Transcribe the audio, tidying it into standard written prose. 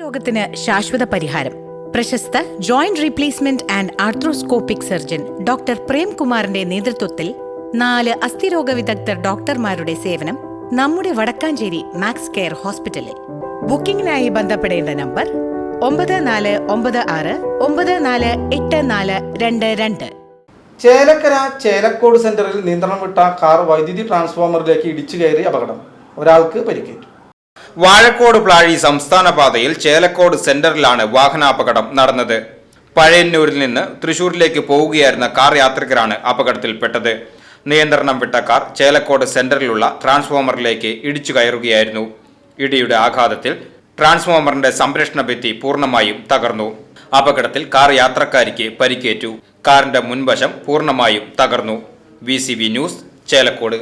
രോഗത്തിന് ശാശ്വത പരിഹാരം. പ്രശസ്ത joint replacement and arthroscopic surgeon doctor പ്രേംകുമാറിന്റെ നേതൃത്വത്തിൽ 4 അസ്ഥിരോഗ വിദഗ്ധർ ഡോക്ടർമാരുടെ സേവനം നമ്മുടെ വടക്കാഞ്ചേരി മാക്സ് കെയർ ഹോസ്പിറ്റലിൽ. ബുക്കിംഗിനായി ബന്ധപ്പെടേണ്ട നമ്പർ 9496948422. ചേലക്കര ചേലക്കോട് സെന്ററിൽ നിയന്ത്രണം വിട്ട കാർ വൈദ്യുതി ട്രാൻസ്ഫോമറിലേക്ക് ഇടിച്ചു കയറി അപകടം. ഒരാൾക്ക് പരിക്കേറ്റു. വാഴക്കോട് പ്ലാഴി സംസ്ഥാന പാതയിൽ ചേലക്കോട് സെന്ററിലാണ് വാഹനാപകടം നടന്നത്. പഴയന്നൂരിൽ നിന്ന് തൃശൂരിലേക്ക് പോവുകയായിരുന്ന കാർ യാത്രികരാണ് അപകടത്തിൽപ്പെട്ടത്. നിയന്ത്രണം വിട്ട കാർ ചേലക്കോട് സെന്ററിലുള്ള ട്രാൻസ്ഫോമറിലേക്ക് ഇടിച്ചു കയറുകയായിരുന്നു. ഇടിയുടെ ആഘാതത്തിൽ ട്രാൻസ്ഫോമറിന്റെ സംരക്ഷണ ഭിത്തി പൂർണ്ണമായും തകർന്നു. അപകടത്തിൽ കാർ യാത്രക്കാരിക്ക് പരിക്കേറ്റു. കാറിന്റെ മുൻവശം പൂർണ്ണമായും തകർന്നു. VCV news, Chelakode.